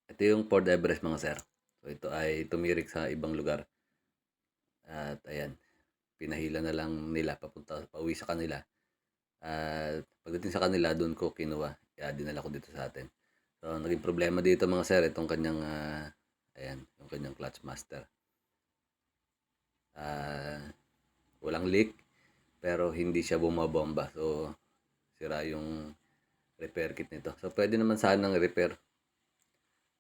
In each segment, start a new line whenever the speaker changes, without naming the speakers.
Ito yung Ford Everest mga sir. So ito ay tumirik sa ibang lugar at ayan, pinahila na lang nila pauwi sa kanila at pagdating sa kanila dun ko kinuha, kaya dinala ko dito sa atin. So ang naging problema dito mga sir itong kanyang, ayan yung kanyang clutch master. Ah, Walang leak pero hindi siya bumabomba. So sira yung repair kit nito. So pwede naman sanang repair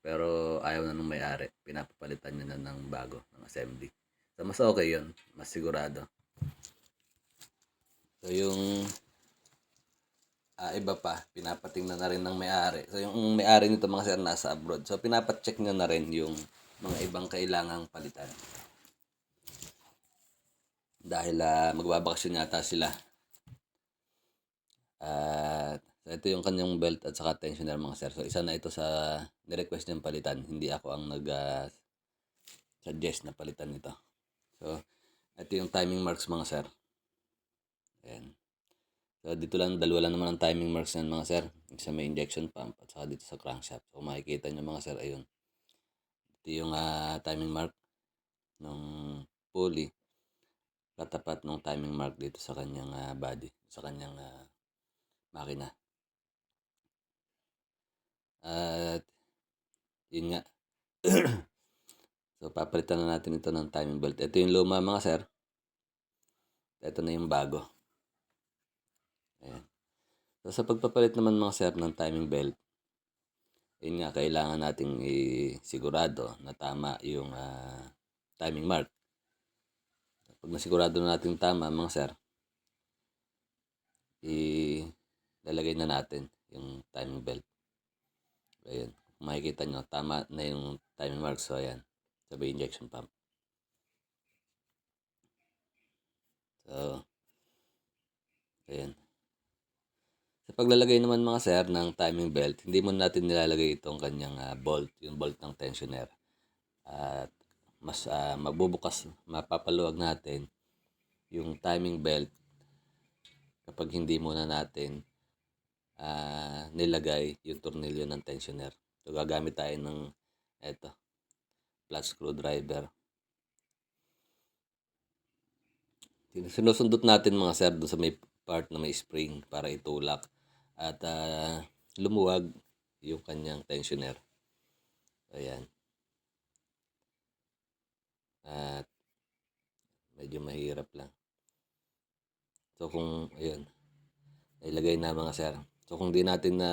pero ayaw na nung may-ari. Pinapapalitan niya na ng bago, ng assembly. So mas okay yun, mas sigurado. So yung iba pa, pinapatingnan na rin ng may-ari. So yung may-ari nito mga sir nasa abroad. So pinapacheck niya na rin yung mga ibang kailangang palitan. Dahil magbabakasyon yata sila. At ito yung kanyang belt at saka tensioner mga sir. So isa na ito sa ni-request niyang palitan. Hindi ako ang nag-suggest na palitan nito. So ito yung timing marks mga sir. Ayan. So dito lang, dalawa lang naman ang timing marks yan mga sir. Isa may injection pump at saka dito sa crankshaft. So makikita nyo mga sir, ayun. Ito yung timing mark ng pulley. Katapat ng timing mark dito sa kanyang body, sa kanyang makina. At yun nga. So papalitan na natin ito ng timing belt. Ito yung luma mga sir. Ito na yung bago. Ayan. So sa pagpapalit naman mga sir ng timing belt, yun nga, kailangan nating isigurado na tama yung timing mark. Pag nasigurado na natin tama mga sir, ilalagay na natin yung timing belt. Ayan, kung makikita nyo, tama na yung timing mark. So ayan, sabi injection pump. So, ayan. Sa paglalagay naman mga sir ng timing belt, hindi mo natin nilalagay itong kanyang bolt, yung bolt ng tensioner. At mas mabubukas, mapapaluwag natin yung timing belt kapag hindi muna natin nilagay yung tornilyo ng tensioner. So gagamit tayo ng eto, flat screwdriver. Sinusundot natin mga sir doon sa may part na may spring para itulak at lumuwag yung kanyang tensioner. Ayan. At medyo mahirap lang. So kung ayun, ilagay na mga sir. So kung di natin na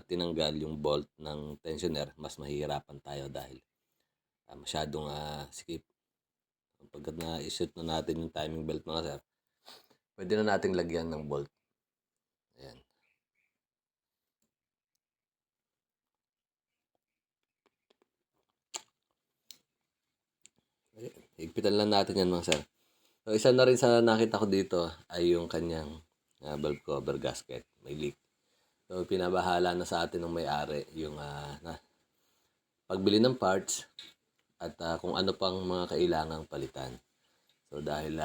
tinanggal yung bolt ng tensioner, mas mahihirapan tayo dahil masyadong skip. Pagkat na-shoot na natin yung timing belt mga sir, pwede na nating lagyan ng bolt. Ayan. Higpitan lang natin yan mga sir. So isa na rin sa nakita ko dito ay yung kanyang valve cover gasket. May leak. So pinabahala na sa atin ng may-ari yung pagbili ng parts at kung ano pang mga kailangang palitan. So dahil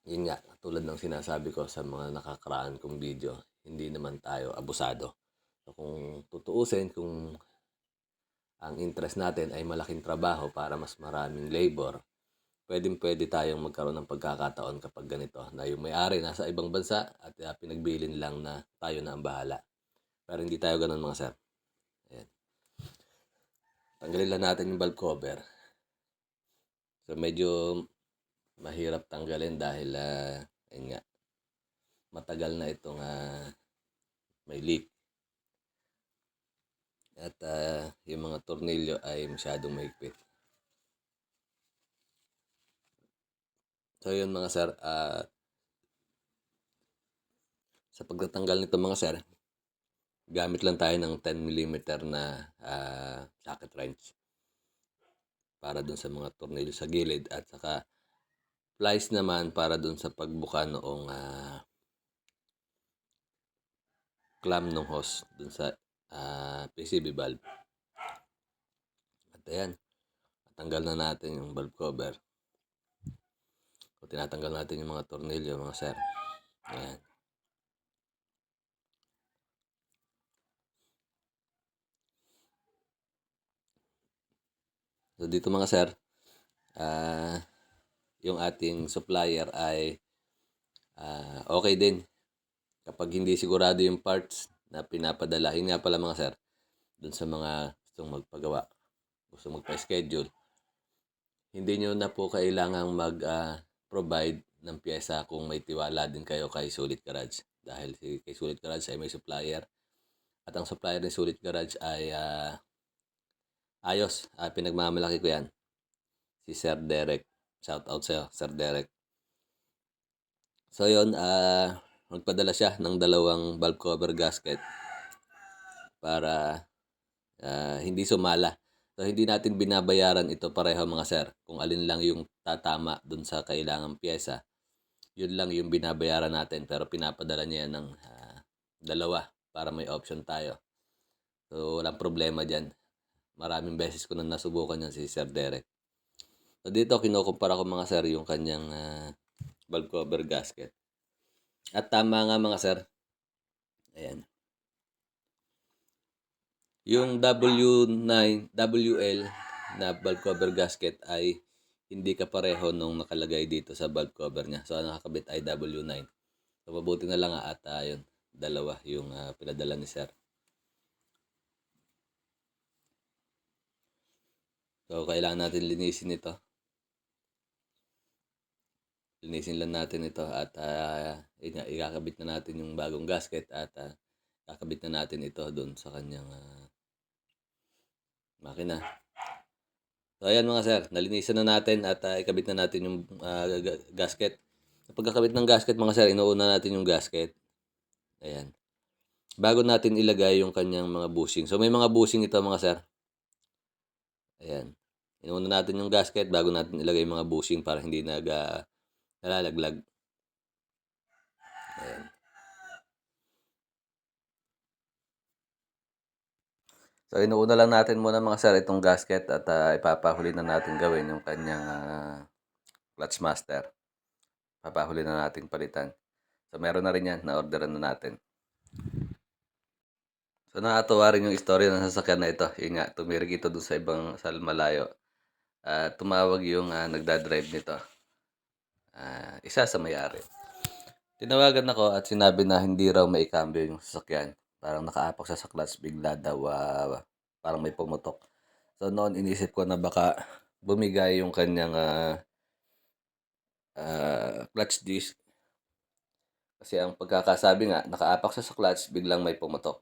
yun nga, tulad ng sinasabi ko sa mga nakakaraan kong video, hindi naman tayo abusado. So kung tutuusin, kung ang interest natin ay malaking trabaho para mas maraming labor, pwedeng-pwede tayong magkaroon ng pagkakataon kapag ganito na yung may-ari nasa ibang bansa at pinagbilin lang na tayo na ang bahala. Pero hindi tayo ganun mga sir. Ayan. Tanggalin lang natin yung valve cover. So medyo mahirap tanggalin dahil ayun nga, matagal na itong may leak. At yung mga tornilyo ay masyadong mahigpit. So yun mga sir, sa pagtatanggal nito mga sir, gamit lang tayo ng 10mm na socket wrench para dun sa mga tornilyo sa gilid at saka plies naman para dun sa pagbuka noong clamp ng hose dun sa PCB valve. At ayan, tanggal na natin yung valve cover. So tinatanggal natin yung mga tornilyo mga sir. Ayan. So dito mga sir, yung ating supplier ay okay din. Kapag hindi sigurado yung parts na pinapadala, yun nga pala mga sir, dun sa mga gustong magpagawa, gusto magpa-schedule, hindi nyo na po kailangang mag-provide ng pyesa kung may tiwala din kayo kay Sulit Garage. Dahil kay Sulit Garage ay may supplier. At ang supplier ni Sulit Garage ay ayos. Pinagmamalaki ko yan. Si Sir Derek. Shout out sa'yo, Sir Derek. So yun, magpadala siya ng 2 valve cover gasket para hindi sumala. So hindi natin binabayaran ito pareho mga sir. Kung alin lang yung tatama dun sa kailangang pyesa, yun lang yung binabayaran natin. Pero pinapadala niya ng 2 para may option tayo. So walang problema dyan. Maraming beses ko na nasubukan yan si Sir Derek. So dito kinukumpara ko mga sir yung kanyang valve cover gasket. At tama nga mga sir. Ayan. Yung W9, WL na valve cover gasket ay hindi kapareho nung nakalagay dito sa valve cover niya. So, ang nakakabit ay W9. So, mabuti na lang at yun, 2 yung pinadala ni sir. So, kailangan natin linisin ito. Linisin lang natin ito at ikakabit na natin yung bagong gasket at kakabit na natin ito doon sa kanyang makina. So ayan mga sir, nalinisan na natin at ikabit na natin yung gasket. Kapag kakabit ng gasket mga sir, inuuna natin yung gasket. Ayan. Bago natin ilagay yung kanyang mga bushing. So may mga bushing ito mga sir. Ayan. Inuuna natin yung gasket bago natin ilagay yung mga bushing para hindi nalalaglag. Ayan. So inuuna lang natin muna mga sir itong gasket at ipapahuli na natin gawin yung kanyang clutch master. Papahuli na natin palitan. So meron na rin yan, na-orderan na natin. So nakakatuwa rin yung istorya ng sasakyan na ito. Yun nga, tumirik ito dun sa ibang sa malayo. Tumawag yung nagdadrive nito. Isa sa may-ari. Tinawagan ako at sinabi na hindi raw maikambyo yung sasakyan. Parang nakaapak siya sa clutch, bigla daw parang may pumutok. So noon inisip ko na baka bumigay yung kanyang clutch disc. Kasi ang pagkakasabi nga, nakaapak siya sa clutch, biglang may pumutok.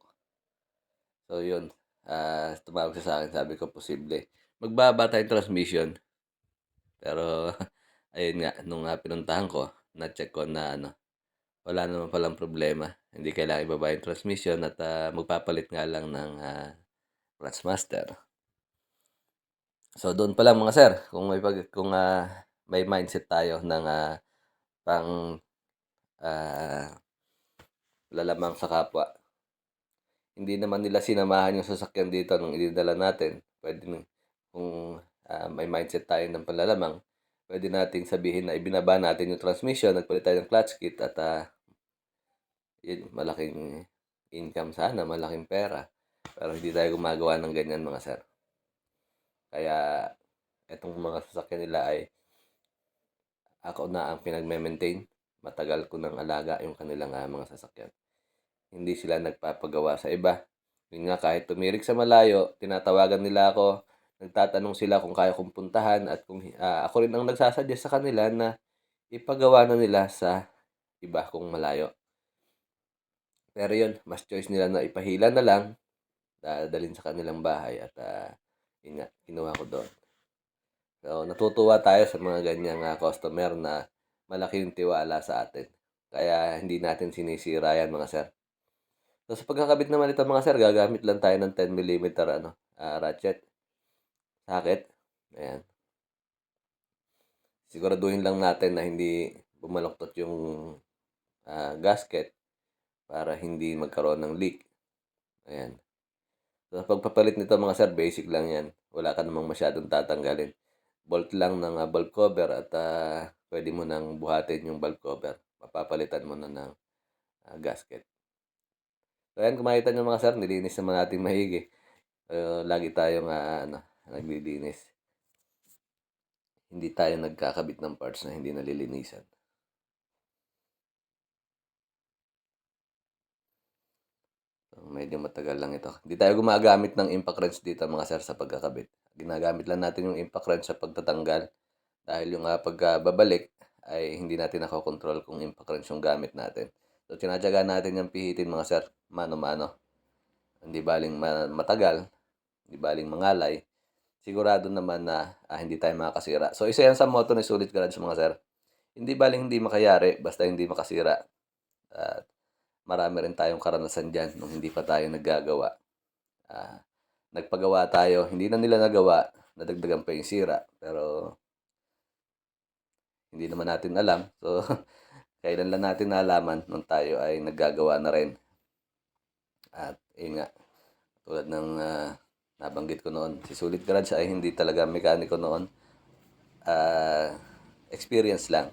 So yun, tumawag siya sa akin, sabi ko posible. Magbaba tayong transmission. Pero ayun nga, nung pinuntahan ko, na-check ko na wala naman palang problema. Hindi kailangan ibaba yung transmission at magpapalit nga lang ng clutch master. So doon pa lang mga sir, kung may mindset tayo ng pang lalamang sa kapwa. Hindi naman nila sinamahan yung sasakyan dito nung idinala natin. Pwede kung may mindset tayo ng panlalamang, pwede nating sabihin na ibinaba natin yung transmission, nagpalit tayo ng clutch kit at yun, malaking income sana, malaking pera. Pero hindi tayo gumagawa ng ganyan mga sir. Kaya etong mga sasakyan nila ay ako na ang pinagme-maintain. Matagal ko nang alaga yung kanilang mga sasakyan. Hindi sila nagpapagawa sa iba. Yun nga, kahit tumirik sa malayo, tinatawagan nila ako, nagtatanong sila kung kaya kong puntahan at kung ako rin ang nagsasuggest sa kanila na ipagawa na nila sa iba kung malayo. Pero yun, mas choice nila na ipahila na lang, dadalhin sa kanilang bahay at yun nga, kinuha ko doon. So, natutuwa tayo sa mga ganyang customer na malaki yung tiwala sa atin. Kaya hindi natin sinisira yan mga sir. So, sa pagkakabit naman ito mga sir, gagamit lang tayo ng 10mm ratchet. Socket. Ayan. Siguraduhin lang natin na hindi bumaloktot yung gasket para hindi magkaroon ng leak. Ayan. So, sa pagpapalit nito mga sir, basic lang yan. Wala ka namang masyadong tatanggalin. Bolt lang ng valve cover at pwede mo nang buhatin yung valve cover. Mapapalitan mo na ng gasket. So, ayan, kung makita nyo mga sir, nilinis naman natin mahigi. Lagi tayong naglilinis. hindi tayo nagkakabit ng parts na hindi nalilinisan. So, medyo matagal lang ito. Hindi tayo gumagamit ng impact wrench dito mga sir sa pagkakabit. Ginagamit lang natin yung impact wrench sa pagtatanggal dahil yung pagkababalik ay hindi natin nakokontrol kung impact wrench yung gamit natin. So, tinatyagaan natin yung pihitin mga sir, mano-mano. Hindi baling matagal, hindi baling mangalay. Sigurado naman na hindi tayo makakasira. So, isa yan sa motto ni Sulit Garage mga sir. Hindi baling hindi makayari, basta hindi makasira. At marami rin tayong karanasan dyan nung hindi pa tayo naggagawa. Nagpagawa tayo, hindi na nila nagawa, nadagdagan pa yung sira. Pero hindi naman natin alam. So, kailan lang natin nalaman nung tayo ay naggagawa na rin. At yun nga, tulad ng nabanggit ko noon, si Sulit Garage ay hindi talaga mekaniko noon. Experience lang.